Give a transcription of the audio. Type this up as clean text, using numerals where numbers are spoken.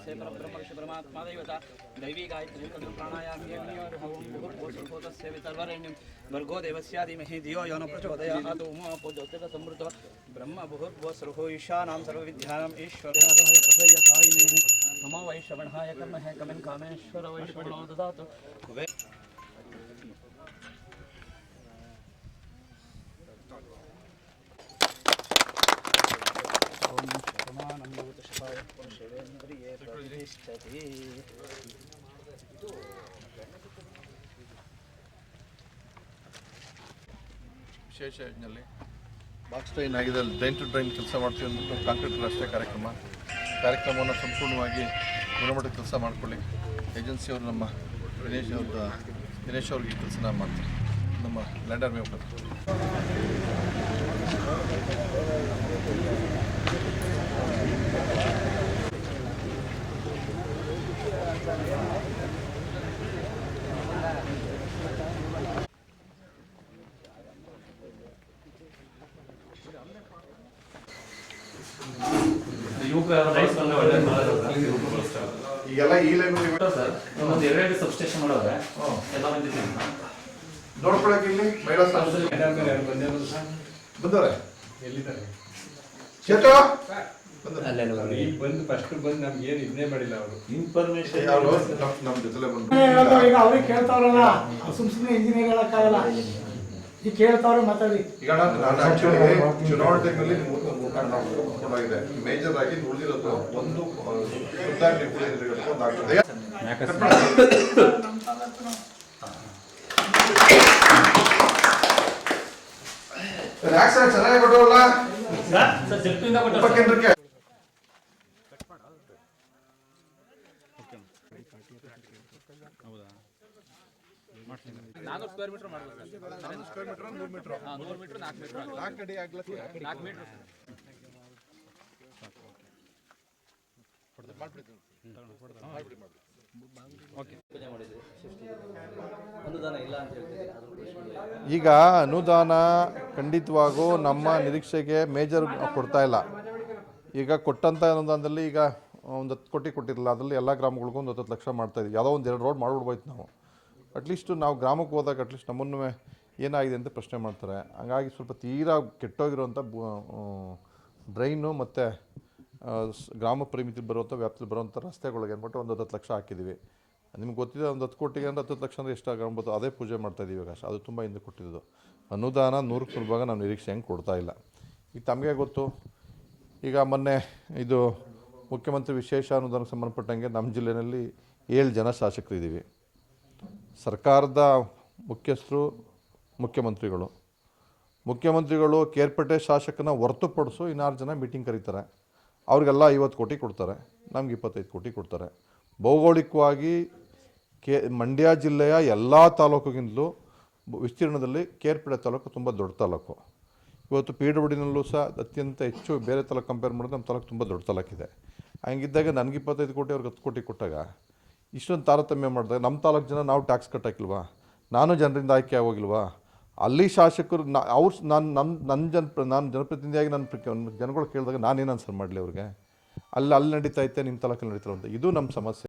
से परब्रह्म ऋषि परमात्मा दैवता दैवी गायत्री प्राणायामस्य वितर्वरेण्यं भर्गो देवस्य धीमहि धियो यो न प्रचोदयात् ओम पूज्योतिः समृद्धो ब्रह्म भूर्भुवस्सुः ईशानां सर्वविद्यानाम् ईश्वराय प्रदयतायिने नमो वैश्रवणाय कर्महे कमिन् कामेश्वर वैश्रवणो ददातु ವಿಶೇಷ ಯೋಜನೆಯಲ್ಲಿ ಬಾಕ್ಸ್ ಟ್ರೈನ್ ಆಗಿದೆ, ಡ್ರೈನ್ ಟು ಡ್ರೈನ್ ಕೆಲಸ ಮಾಡ್ತೀವಿ ಅಂದ್ಬಿಟ್ಟು ಕಾಂಕ್ರೀಟ್ ರಸ್ತೆ ಕಾರ್ಯಕ್ರಮವನ್ನು ಸಂಪೂರ್ಣವಾಗಿ ಗುಣಮಟ್ಟದ ಕೆಲಸ ಮಾಡಿಕೊಳ್ಳಿ ಏಜೆನ್ಸಿಯವರು ನಮ್ಮ ದಿನೇಶ್ ಅವ್ರಿಗೆ ಈ ಕೆಲಸನ ಮಾಡ್ತಾರೆ. ನಮ್ಮ ಲ್ಯಾಂಡರ್ ಮೇಲೆ ಈಗೆಲ್ಲ ಈ ಲೈನ್ ಸರ್ ಒಂದು ಎರಡು ಸಬ್ಸ್ಟೇಷನ್ ಮಾಡೋರೆ ಎಲ್ಲ ಬಂದಿದ್ದೀವಿ ನೋಡ್ಕೊಳಕ್ಕೆ ಇಲ್ಲಿ ಮಹಿಳಾ ಬಂದವ್ರೆ ಎಲ್ಲಿದ್ದಾರೆ ಚೇತು ಬಂದು ಫಸ್ಟ್ ಬಂದು ನಮ್ಗೆ ಏನು ಇದನ್ನೇ ಮಾಡಿಲ್ಲ ಅವರು ಇನ್ಫಾರ್ಮೇಶನ್ ಅವರು ನಮ್ಮ ಜೊತೆ ಬಂದು ಈಗ ಅವ್ರಿಗೆ ಕೇಳ್ತಾವ್ರಲ್ಲ ಸುಮ್ಮನೆ ಇಂಜಿನಿಯರ್ ಹೇಳಕ್ಕಾಗಲ್ಲ ಈಗ ಕೇಳ್ತಾವ್ರೆ ಮಾತಾಡಿ. ಈಗ ನಾನು ಆಕ್ಚುಲಿ ಚುನಾವಣೆ ಟೈಮಲ್ಲಿ ಕೊಂಡಾಗಿದೆ ಮೇಜರ್ ಆಗಿ ಉಳಿದಿರೋದು ಒಂದು ಆಗ್ತದೆ. ಚೆನ್ನಾಗಿ ಕೊಟ್ಟವಲ್ಲ ಕೇಂದ್ರಕ್ಕೆ ಸ್ಕ್ವೇರ್ ಮೀಟರ್ ಮಾಡಬೇಕು. 4 square metre 100 metre 100 metre 4 metre 4 ಅಡಿ ಆಗ್ಲಕ್ಕೆ 4 ಮೀಟರ್ ಈಗ ಅನುದಾನ ಖಂಡಿತವಾಗೂ ನಮ್ಮ ನಿರೀಕ್ಷೆಗೆ ಮೇಜರ್ ಕೊಡ್ತಾ ಇಲ್ಲ. ಈಗ ಕೊಟ್ಟಂಥ ಅನುದಾನದಲ್ಲಿ ಈಗ ಒಂದು 10 ಕೋಟಿ ಕೊಟ್ಟಿರಲಿಲ್ಲ, ಅದರಲ್ಲಿ ಎಲ್ಲ ಗ್ರಾಮಗಳಿಗೂ ಒಂದು 10 ಲಕ್ಷ ಮಾಡ್ತಾಯಿದ್ವಿ. ಯಾವುದೋ ಒಂದು 2 ರೋಡ್ ಮಾಡಿಬಿಡ್ಬೋಯ್ತು ನಾವು. ಅಟ್ಲೀಸ್ಟು ನಾವು ಗ್ರಾಮಕ್ಕೆ ಹೋದಾಗ ಅಟ್ಲೀಸ್ಟ್ ನಮ್ಮನ್ನು ಏನಾಗಿದೆ ಅಂತ ಪ್ರಶ್ನೆ ಮಾಡ್ತಾರೆ. ಹಂಗಾಗಿ ಸ್ವಲ್ಪ ತೀರಾ ಕೆಟ್ಟೋಗಿರುವಂಥ ಡ್ರೈನು ಮತ್ತು ಗ್ರಾಮ ಪರಿಮಿತಿ ಬರುವಂಥ ವ್ಯಾಪ್ತಿಯಲ್ಲಿ ಬರುವಂಥ ರಸ್ತೆಗಳಿಗೆ ಅಂದ್ಬಿಟ್ಟು ಒಂದು 10 ಲಕ್ಷ ಹಾಕಿದ್ದೀವಿ. ನಿಮ್ಗೆ ಗೊತ್ತಿದೆ, ಒಂದು 10 ಕೋಟಿಗೆ ಅಂದರೆ 10 ಲಕ್ಷ ಅಂದರೆ ಎಷ್ಟಾಗಬಹುದು, ಅದೇ ಪೂಜೆ ಮಾಡ್ತಾಯಿದ್ದೀವಿ. ಈಗ ಅದು ತುಂಬ ಹಿಂದೆ ಕೊಟ್ಟಿದ್ದು ಅನುದಾನ 100% ಭಾಗ ನಾವು ನಿರೀಕ್ಷೆ ಹೆಂಗೆ ಕೊಡ್ತಾಯಿಲ್ಲ. ಈಗ ತಮಗೆ ಗೊತ್ತು, ಈಗ ಮೊನ್ನೆ ಇದು ಮುಖ್ಯಮಂತ್ರಿ ವಿಶೇಷ ಅನುದಾನಕ್ಕೆ ಸಂಬಂಧಪಟ್ಟಂಗೆ ನಮ್ಮ ಜಿಲ್ಲೆಯಲ್ಲಿ 7 ಜನ ಶಾಸಕರಿದ್ದೀವಿ. ಸರ್ಕಾರದ ಮುಖ್ಯಸ್ಥರು ಮುಖ್ಯಮಂತ್ರಿಗಳು ಕೇರ್ಪೇಟೆ ಶಾಸಕನ ಹೊರತುಪಡಿಸು 6 ಜನ ಮೀಟಿಂಗ್ ಕರೀತಾರೆ. ಅವ್ರಿಗೆಲ್ಲ 50 ಕೋಟಿ ಕೊಡ್ತಾರೆ, ನಮ್ಗೆ 25 ಕೋಟಿ ಕೊಡ್ತಾರೆ. ಭೌಗೋಳಿಕವಾಗಿ ಮಂಡ್ಯ ಜಿಲ್ಲೆಯ ಎಲ್ಲ ತಾಲೂಕಿಗಿಂತಲೂ ವಿಸ್ತೀರ್ಣದಲ್ಲಿ ಕೇರ್ಪೇಟೆ ತಾಲೂಕು ತುಂಬ ದೊಡ್ಡ ತಾಲೂಕು. ಇವತ್ತು PWDನಲ್ಲೂ ಸಹ ಅತ್ಯಂತ ಹೆಚ್ಚು ಬೇರೆ ತಾಲೂಕು ಕಂಪೇರ್ ಮಾಡಿದ್ರೆ ನಮ್ಮ ತಾಲೂಕು ತುಂಬ ದೊಡ್ಡ ತಾಲೂಕಿದೆ. ಹಂಗಿದ್ದಾಗ ನನಗೆ 25 ಕೋಟಿ ಅವ್ರಿಗೆ 10 ಕೋಟಿ ಕೊಟ್ಟಾಗ ಇಷ್ಟೊಂದು ತಾರತಮ್ಯ ಮಾಡಿದಾಗ ನಮ್ಮ ತಾಲೂಕು ಜನ ನಾವು ಟ್ಯಾಕ್ಸ್ ಕಟ್ಟಾಕಿಲ್ವಾ? ನಾನು ಜನರಿಂದ ಆಯ್ಕೆ ಆಗೋಗಿಲ್ವಾ? ಅಲ್ಲಿ ಶಾಸಕರು ನಾನು ಜನಪ್ರತಿನಿಧಿಯಾಗಿ ನನ್ನ ಜನಗಳು ಕೇಳಿದಾಗ ನಾನೇನು ಆನ್ಸರ್ ಮಾಡಲಿ ಅವ್ರಿಗೆ? ಅಲ್ಲಿ ನಡೀತಾ ಇತ್ತೆ, ನಿಮ್ಮ ತಾಲೂಕಲ್ಲಿ ನಡೀತಾರೆ ಅಂತ. ಇದು ನಮ್ಮ ಸಮಸ್ಯೆ.